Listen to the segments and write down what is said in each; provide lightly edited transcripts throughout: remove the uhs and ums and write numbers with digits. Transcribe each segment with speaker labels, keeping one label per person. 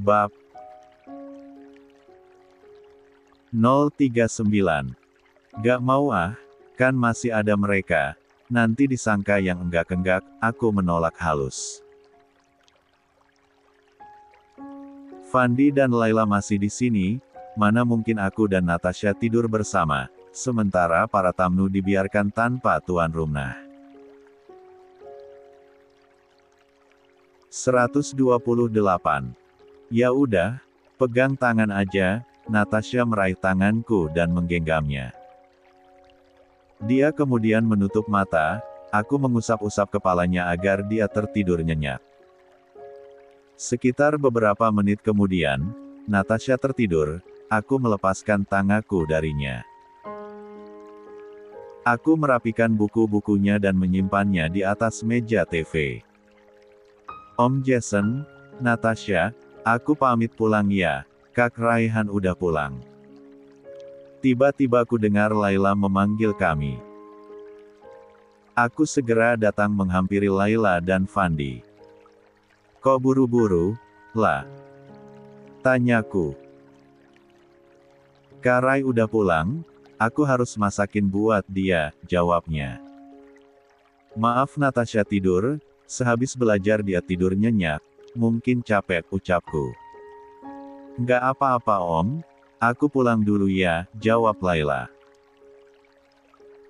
Speaker 1: Bab 039. Gak mau ah, kan masih ada mereka, nanti disangka yang enggak-enggak, aku menolak halus. Fandi dan Laila masih di sini, mana mungkin aku dan Natasha tidur bersama, sementara para tamu dibiarkan tanpa tuan rumah. 128. Ya udah, pegang tangan aja. Natasha meraih tanganku dan menggenggamnya. Dia kemudian menutup mata, aku mengusap-usap kepalanya agar dia tertidur nyenyak. Sekitar beberapa menit kemudian, Natasha tertidur, aku melepaskan tanganku darinya. Aku merapikan buku-bukunya dan menyimpannya di atas meja TV. Om Jason, Natasha, aku pamit pulang ya. Kak Raihan udah pulang. Tiba-tiba ku dengar Laila memanggil kami. Aku segera datang menghampiri Laila dan Fandi. Kok buru-buru, lah? Tanyaku. Kak Rai udah pulang, aku harus masakin buat dia, jawabnya. Maaf Natasha tidur, sehabis belajar dia tidur nyenyak, mungkin capek ucapku. Nggak apa-apa om, aku pulang dulu ya, jawab Laila.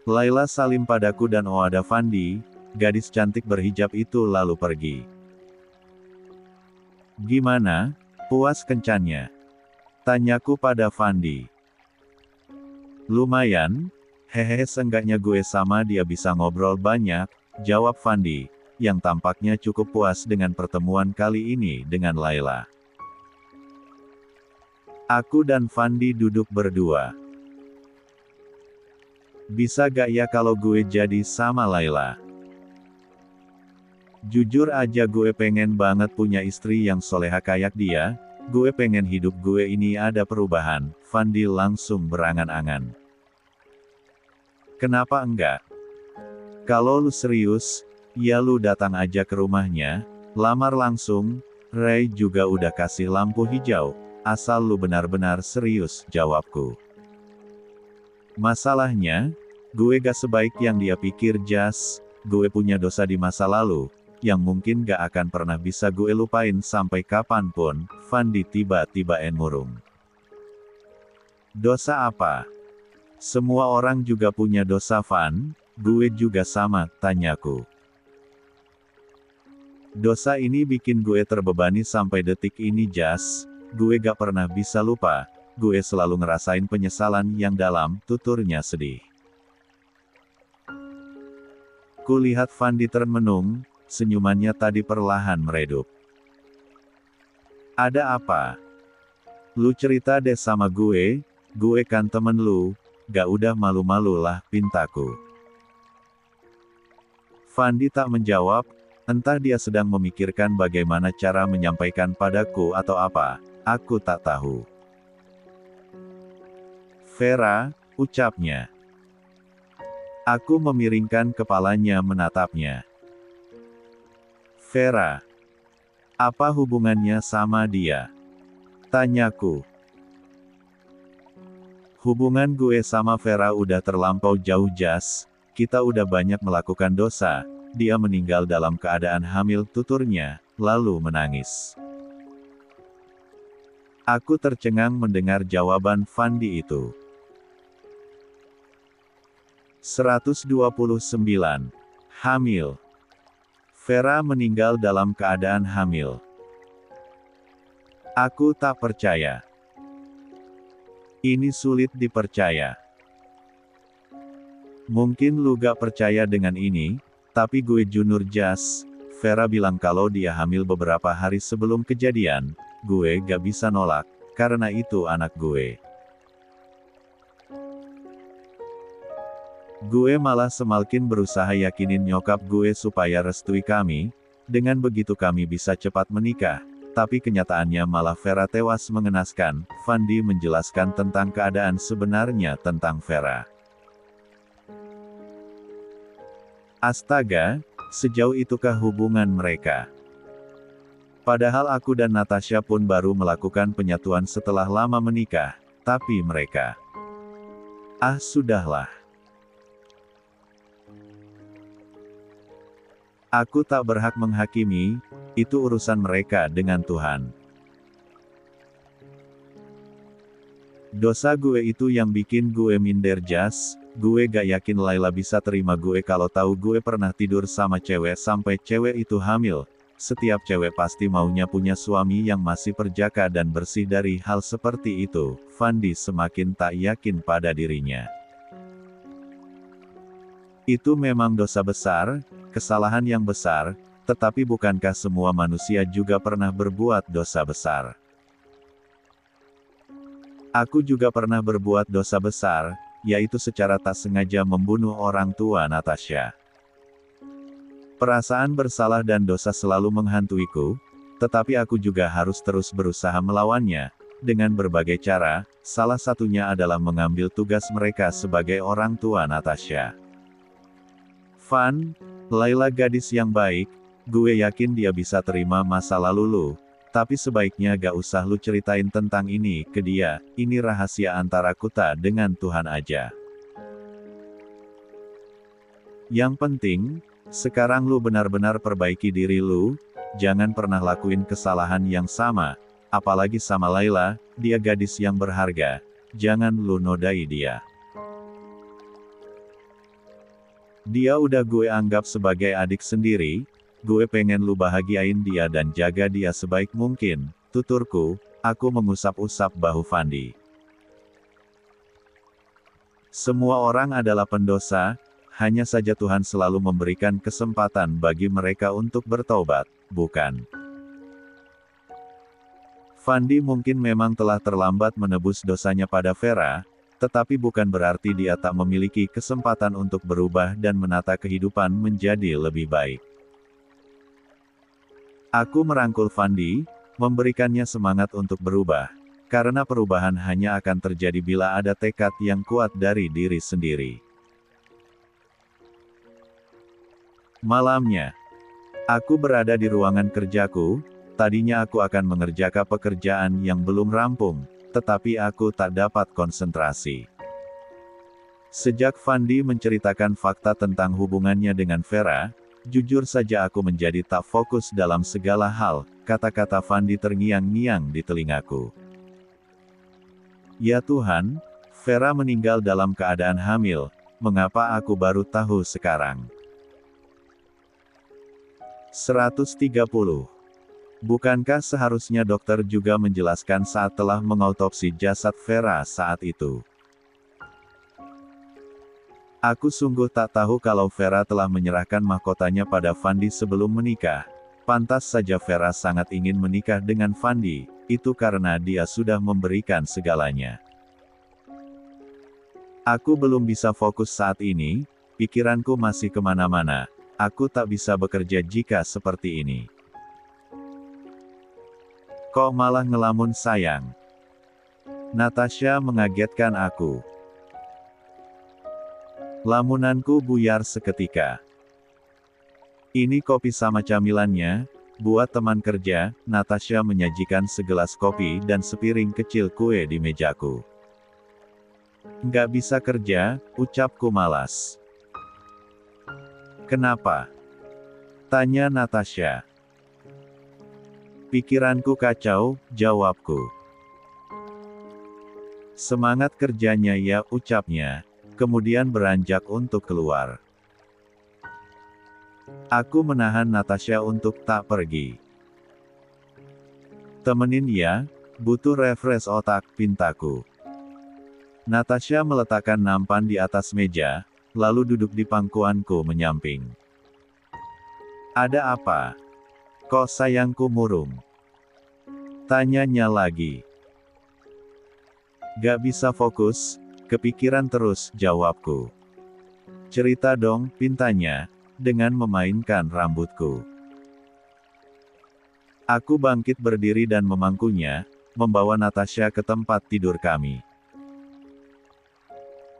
Speaker 1: Laila salim padaku dan ada Fandi, gadis cantik berhijab itu lalu pergi. Gimana, puas kencannya? Tanyaku pada Fandi. Lumayan, hehehe seenggaknya gue sama dia bisa ngobrol banyak, jawab Fandi, yang tampaknya cukup puas dengan pertemuan kali ini dengan Laila. Aku dan Fandi duduk berdua. Bisa gak ya kalau gue jadi sama Laila? Jujur aja gue pengen banget punya istri yang soleha kayak dia, gue pengen hidup gue ini ada perubahan, Fandi langsung berangan-angan. Kenapa enggak? Kalau lu serius, ya lu datang aja ke rumahnya, lamar langsung, Ray juga udah kasih lampu hijau. Asal lu benar-benar serius, jawabku. Masalahnya, gue gak sebaik yang dia pikir Jas, gue punya dosa di masa lalu, yang mungkin gak akan pernah bisa gue lupain sampai kapanpun, Fandi tiba-tiba murung. Dosa apa? Semua orang juga punya dosa Van, gue juga sama, tanyaku. Dosa ini bikin gue terbebani sampai detik ini Jas. Gue gak pernah bisa lupa, gue selalu ngerasain penyesalan yang dalam, tuturnya sedih. Kulihat Fandi termenung, senyumannya tadi perlahan meredup. Ada apa? Lu cerita deh sama gue kan temen lu, gak udah malu-malu lah, pintaku. Fandi tak menjawab, entah dia sedang memikirkan bagaimana cara menyampaikan padaku atau apa. Aku tak tahu. Vera, ucapnya. Aku memiringkan kepalanya menatapnya. Vera. Apa hubungannya sama dia? Tanyaku. Hubungan gue sama Vera udah terlampau jauh Jas, kita udah banyak melakukan dosa, dia meninggal dalam keadaan hamil tuturnya, lalu menangis. Aku tercengang mendengar jawaban Fandi itu. 129. Hamil. Vera meninggal dalam keadaan hamil. Aku tak percaya. Ini sulit dipercaya. Mungkin lu gak percaya dengan ini, tapi gue jujur Jas, Vera bilang kalau dia hamil beberapa hari sebelum kejadian, gue gak bisa nolak, karena itu anak gue. Gue malah semakin berusaha yakinin nyokap gue supaya restui kami, dengan begitu kami bisa cepat menikah, tapi kenyataannya malah Vera tewas mengenaskan, Fandi menjelaskan tentang keadaan sebenarnya tentang Vera. Astaga, sejauh itukah hubungan mereka? Padahal aku dan Natasha pun baru melakukan penyatuan setelah lama menikah, tapi mereka... sudahlah. Aku tak berhak menghakimi, itu urusan mereka dengan Tuhan. Dosa gue itu yang bikin gue minder Jas, gue gak yakin Laila bisa terima gue kalau tahu gue pernah tidur sama cewek sampai cewek itu hamil. Setiap cewek pasti maunya punya suami yang masih perjaka dan bersih dari hal seperti itu. Fandi semakin tak yakin pada dirinya. Itu memang dosa besar, kesalahan yang besar, tetapi bukankah semua manusia juga pernah berbuat dosa besar? Aku juga pernah berbuat dosa besar, yaitu secara tak sengaja membunuh orang tua Natasha. Perasaan bersalah dan dosa selalu menghantuiku, tetapi aku juga harus terus berusaha melawannya, dengan berbagai cara, salah satunya adalah mengambil tugas mereka sebagai orang tua Natasha. Van, Laila gadis yang baik, gue yakin dia bisa terima masa lalu lu, tapi sebaiknya gak usah lu ceritain tentang ini ke dia, ini rahasia antara kita dengan Tuhan aja. Yang penting, sekarang lu benar-benar perbaiki diri lu, jangan pernah lakuin kesalahan yang sama, apalagi sama Laila, dia gadis yang berharga, jangan lu nodai dia. Dia udah gue anggap sebagai adik sendiri, gue pengen lu bahagiain dia dan jaga dia sebaik mungkin, tuturku, aku mengusap-usap bahu Fandi. Semua orang adalah pendosa, hanya saja Tuhan selalu memberikan kesempatan bagi mereka untuk bertobat, bukan? Fandi mungkin memang telah terlambat menebus dosanya pada Vera, tetapi bukan berarti dia tak memiliki kesempatan untuk berubah dan menata kehidupan menjadi lebih baik. Aku merangkul Fandi, memberikannya semangat untuk berubah, karena perubahan hanya akan terjadi bila ada tekad yang kuat dari diri sendiri. Malamnya, aku berada di ruangan kerjaku, tadinya aku akan mengerjakan pekerjaan yang belum rampung, tetapi aku tak dapat konsentrasi. Sejak Fandi menceritakan fakta tentang hubungannya dengan Vera, jujur saja aku menjadi tak fokus dalam segala hal, kata-kata Fandi terngiang-ngiang di telingaku. Ya Tuhan, Vera meninggal dalam keadaan hamil, mengapa aku baru tahu sekarang? 130. Bukankah seharusnya dokter juga menjelaskan saat telah mengautopsi jasad Vera saat itu? Aku sungguh tak tahu kalau Vera telah menyerahkan mahkotanya pada Fandi sebelum menikah. Pantas saja Vera sangat ingin menikah dengan Fandi, itu karena dia sudah memberikan segalanya. Aku belum bisa fokus saat ini, pikiranku masih kemana-mana. Aku tak bisa bekerja jika seperti ini. Kok malah ngelamun sayang? Natasha mengagetkan aku. Lamunanku buyar seketika. Ini kopi sama camilannya, buat teman kerja, Natasha menyajikan segelas kopi dan sepiring kecil kue di mejaku. Nggak bisa kerja, ucapku malas. Kenapa? Tanya Natasha. Pikiranku kacau, jawabku. Semangat kerjanya ya, ucapnya, kemudian beranjak untuk keluar. Aku menahan Natasha untuk tak pergi. Temenin ya, butuh refresh otak, pintaku. Natasha meletakkan nampan di atas meja, lalu duduk di pangkuanku menyamping. Ada apa? Kok sayangku murung? Tanyanya lagi. Gak bisa fokus, kepikiran terus, jawabku. Cerita dong, pintanya, dengan memainkan rambutku. Aku bangkit berdiri dan memangkunya, membawa Natasha ke tempat tidur kami.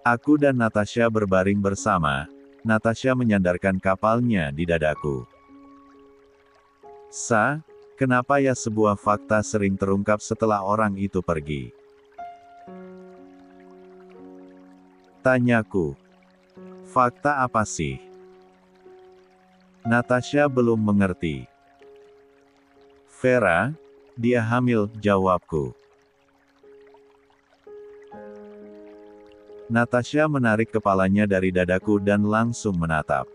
Speaker 1: Aku dan Natasha berbaring bersama, Natasha menyandarkan kapalnya di dadaku. Kenapa ya sebuah fakta sering terungkap setelah orang itu pergi? Tanyaku. Fakta apa sih? Natasha belum mengerti. Vera, dia hamil, jawabku. Natasha menarik kepalanya dari dadaku dan langsung menatap.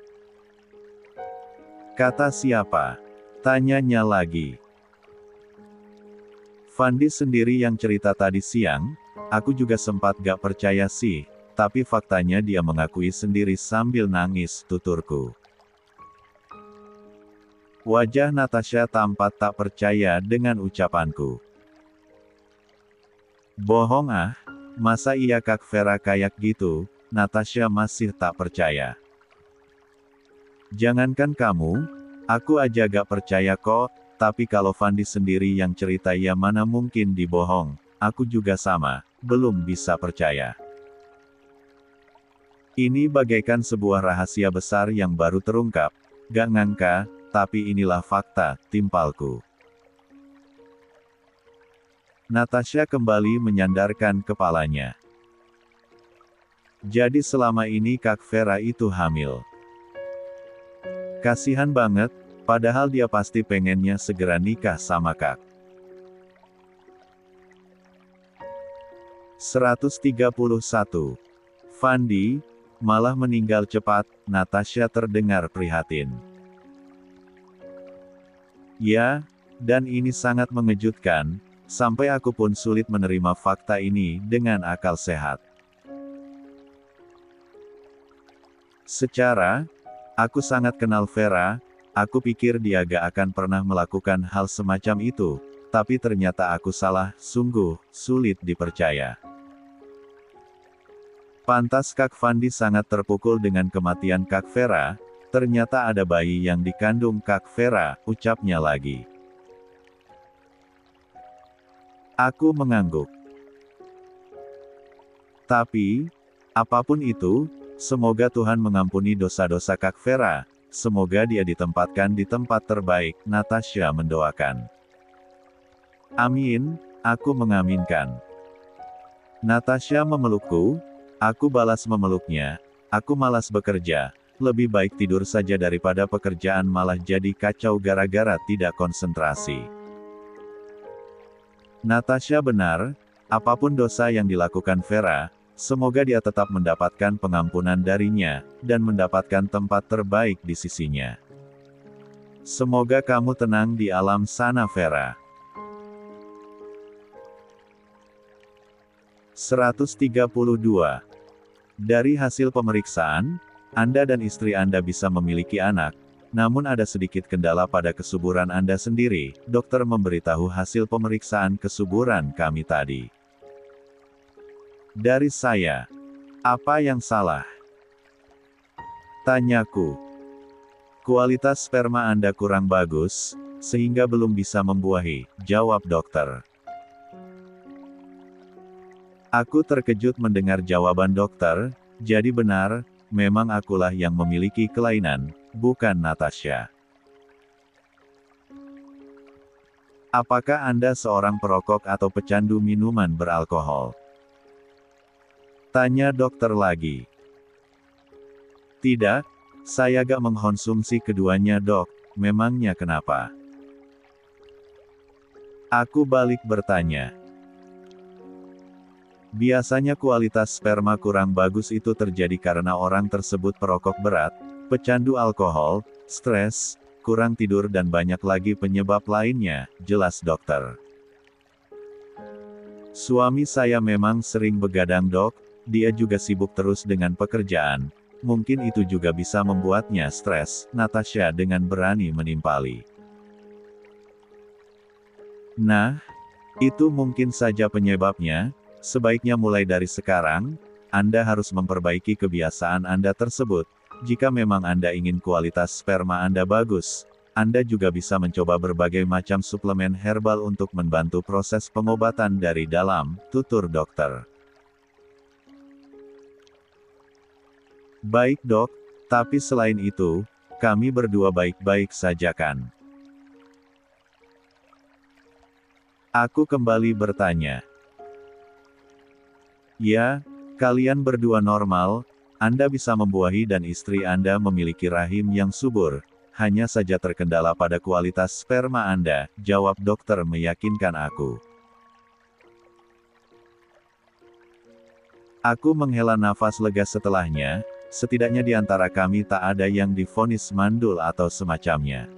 Speaker 1: Kata siapa? Tanyanya lagi. Fandi sendiri yang cerita tadi siang, aku juga sempat gak percaya sih, tapi faktanya dia mengakui sendiri sambil nangis, tuturku. Wajah Natasha tampak tak percaya dengan ucapanku. Bohong ah, masa iya Kak Vera kayak gitu? Natasha masih tak percaya. Jangankan kamu, aku aja gak percaya kok, tapi kalau Fandi sendiri yang cerita ya mana mungkin dibohong, aku juga sama, belum bisa percaya. Ini bagaikan sebuah rahasia besar yang baru terungkap, gak ngangka, tapi inilah fakta, timpalku. Natasha kembali menyandarkan kepalanya. Jadi selama ini Kak Vera itu hamil. Kasihan banget, padahal dia pasti pengennya segera nikah sama Kak. 131. Fandi, malah meninggal cepat, Natasha terdengar prihatin. Ya, dan ini sangat mengejutkan, sampai aku pun sulit menerima fakta ini dengan akal sehat. Secara, aku sangat kenal Vera, aku pikir dia gak akan pernah melakukan hal semacam itu, tapi ternyata aku salah, sungguh sulit dipercaya. Pantas Kak Fandi sangat terpukul dengan kematian Kak Vera, ternyata ada bayi yang dikandung Kak Vera, ucapnya lagi. Aku mengangguk. Tapi, apapun itu, semoga Tuhan mengampuni dosa-dosa Kak Vera, semoga dia ditempatkan di tempat terbaik, Natasha mendoakan. Amin, aku mengaminkan. Natasha memelukku, aku balas memeluknya, aku malas bekerja, lebih baik tidur saja daripada pekerjaan malah jadi kacau gara-gara tidak konsentrasi. Natasha benar, apapun dosa yang dilakukan Vera, semoga dia tetap mendapatkan pengampunan darinya, dan mendapatkan tempat terbaik di sisinya. Semoga kamu tenang di alam sana Vera. 132. Dari hasil pemeriksaan, Anda dan istri Anda bisa memiliki anak, namun ada sedikit kendala pada kesuburan Anda sendiri, dokter memberitahu hasil pemeriksaan kesuburan kami tadi. Dari saya. Apa yang salah? Tanyaku. Kualitas sperma Anda kurang bagus, sehingga belum bisa membuahi, jawab dokter. Aku terkejut mendengar jawaban dokter, jadi benar, memang akulah yang memiliki kelainan, bukan Natasha. Apakah Anda seorang perokok atau pecandu minuman beralkohol? Tanya dokter lagi. Tidak, saya gak mengkonsumsi keduanya dok, memangnya kenapa? Aku balik bertanya. Biasanya kualitas sperma kurang bagus itu terjadi karena orang tersebut perokok berat, pecandu alkohol, stres, kurang tidur dan banyak lagi penyebab lainnya, jelas dokter. Suami saya memang sering begadang dok, dia juga sibuk terus dengan pekerjaan, mungkin itu juga bisa membuatnya stres, Natasha dengan berani menimpali. Nah, itu mungkin saja penyebabnya. Sebaiknya mulai dari sekarang, Anda harus memperbaiki kebiasaan Anda tersebut. Jika memang Anda ingin kualitas sperma Anda bagus, Anda juga bisa mencoba berbagai macam suplemen herbal untuk membantu proses pengobatan dari dalam, tutur dokter. Baik dok, tapi selain itu, kami berdua baik-baik saja kan? Aku kembali bertanya. Ya, kalian berdua normal, Anda bisa membuahi dan istri Anda memiliki rahim yang subur, hanya saja terkendala pada kualitas sperma Anda, jawab dokter meyakinkan aku. Aku menghela nafas lega setelahnya, setidaknya di antara kami tak ada yang divonis mandul atau semacamnya.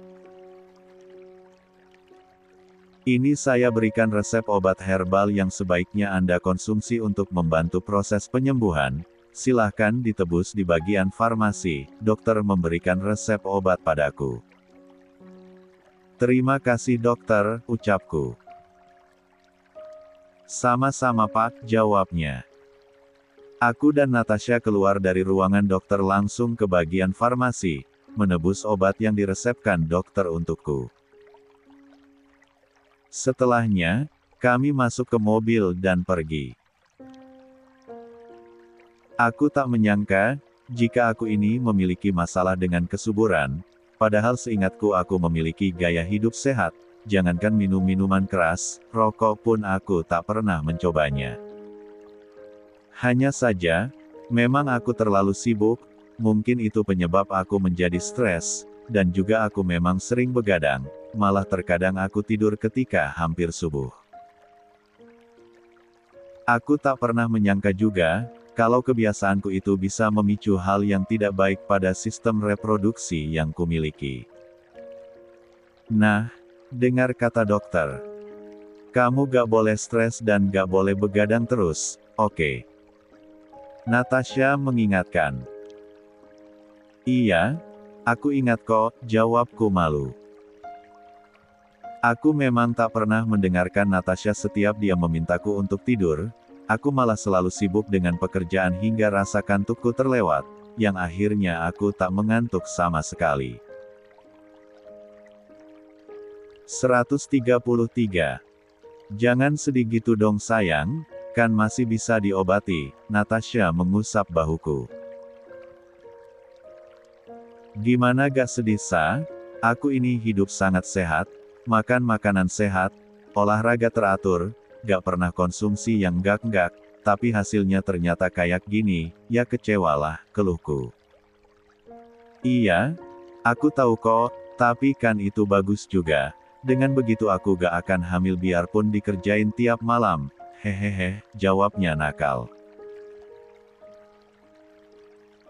Speaker 1: Ini saya berikan resep obat herbal yang sebaiknya Anda konsumsi untuk membantu proses penyembuhan. Silahkan ditebus di bagian farmasi. Dokter memberikan resep obat padaku. Terima kasih dokter, ucapku. Sama-sama Pak, jawabnya. Aku dan Natasha keluar dari ruangan dokter langsung ke bagian farmasi, menebus obat yang diresepkan dokter untukku. Setelahnya, kami masuk ke mobil dan pergi. Aku tak menyangka, jika aku ini memiliki masalah dengan kesuburan, padahal seingatku aku memiliki gaya hidup sehat, jangankan minum minuman keras, rokok pun aku tak pernah mencobanya. Hanya saja, memang aku terlalu sibuk, mungkin itu penyebab aku menjadi stres, dan juga aku memang sering begadang. Malah terkadang aku tidur ketika hampir subuh. Aku tak pernah menyangka juga, kalau kebiasaanku itu bisa memicu hal yang tidak baik pada sistem reproduksi yang kumiliki. Nah, dengar kata dokter. Kamu gak boleh stres dan gak boleh begadang terus, oke? Natasha mengingatkan. Iya, aku ingat kok, jawabku malu. Aku memang tak pernah mendengarkan Natasha setiap dia memintaku untuk tidur, aku malah selalu sibuk dengan pekerjaan hingga rasa kantukku terlewat, yang akhirnya aku tak mengantuk sama sekali. 133. Jangan sedih gitu dong sayang, kan masih bisa diobati, Natasha mengusap bahuku. Gimana gak sedih Sa? Aku ini hidup sangat sehat, makan makanan sehat, olahraga teratur, gak pernah konsumsi yang enggak-enggak, tapi hasilnya ternyata kayak gini, ya kecewalah, keluhku. Iya, aku tahu kok, tapi kan itu bagus juga, dengan begitu aku gak akan hamil biarpun dikerjain tiap malam, hehehe, jawabnya nakal.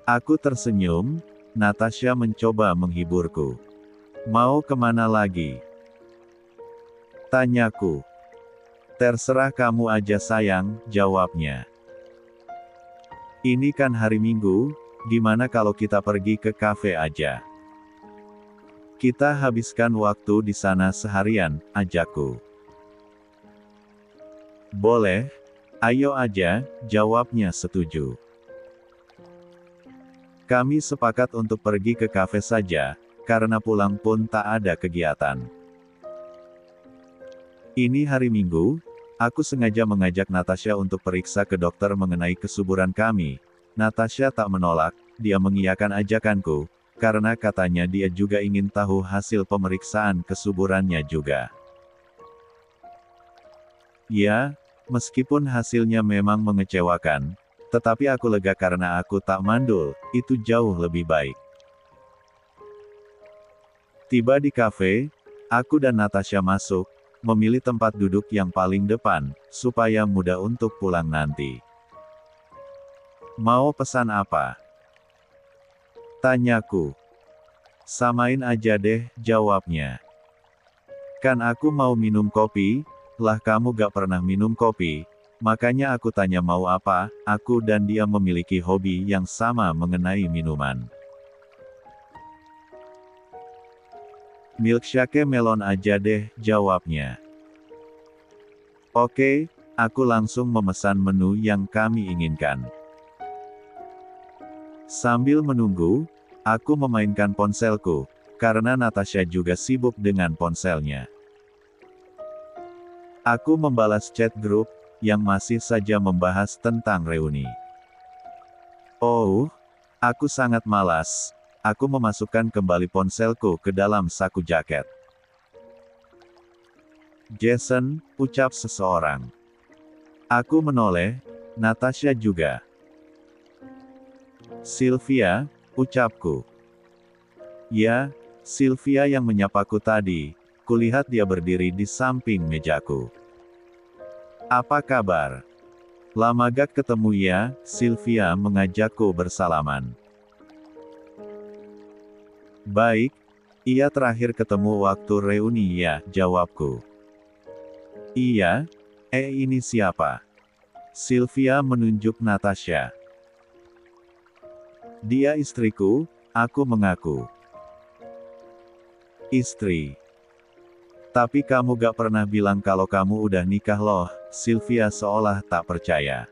Speaker 1: Aku tersenyum, Natasha mencoba menghiburku. Mau kemana lagi? Tanyaku. Terserah kamu aja sayang, jawabnya. Ini kan hari Minggu, gimana kalau kita pergi ke kafe aja? Kita habiskan waktu di sana seharian, ajakku. Boleh, ayo aja, jawabnya setuju. Kami sepakat untuk pergi ke kafe saja, karena pulang pun tak ada kegiatan. Ini hari Minggu, aku sengaja mengajak Natasha untuk periksa ke dokter mengenai kesuburan kami. Natasha tak menolak, dia mengiyakan ajakanku, karena katanya dia juga ingin tahu hasil pemeriksaan kesuburannya juga. Ya, meskipun hasilnya memang mengecewakan, tetapi aku lega karena aku tak mandul, itu jauh lebih baik. Tiba di kafe, aku dan Natasha masuk, memilih tempat duduk yang paling depan, supaya mudah untuk pulang nanti. Mau pesan apa? Tanyaku. Samain aja deh, jawabnya. Kan aku mau minum kopi, lah kamu gak pernah minum kopi, makanya aku tanya mau apa, aku dan dia memiliki hobi yang sama mengenai minuman. Milkshake melon aja deh, jawabnya. Oke, aku langsung memesan menu yang kami inginkan. Sambil menunggu, aku memainkan ponselku, karena Natasha juga sibuk dengan ponselnya. Aku membalas chat grup, yang masih saja membahas tentang reuni. Oh, aku sangat malas. Aku memasukkan kembali ponselku ke dalam saku jaket. Jason, ucap seseorang. Aku menoleh, Natasha juga. Sylvia, ucapku. Ya, Sylvia yang menyapaku tadi, kulihat dia berdiri di samping mejaku. Apa kabar? Lama gak ketemu ya, Sylvia mengajakku bersalaman. Baik, ia terakhir ketemu waktu reuni ya, jawabku. Iya, ini siapa? Sylvia menunjuk Natasha. Dia istriku, aku mengaku. Istri. Tapi kamu gak pernah bilang kalau kamu udah nikah loh, Sylvia seolah tak percaya.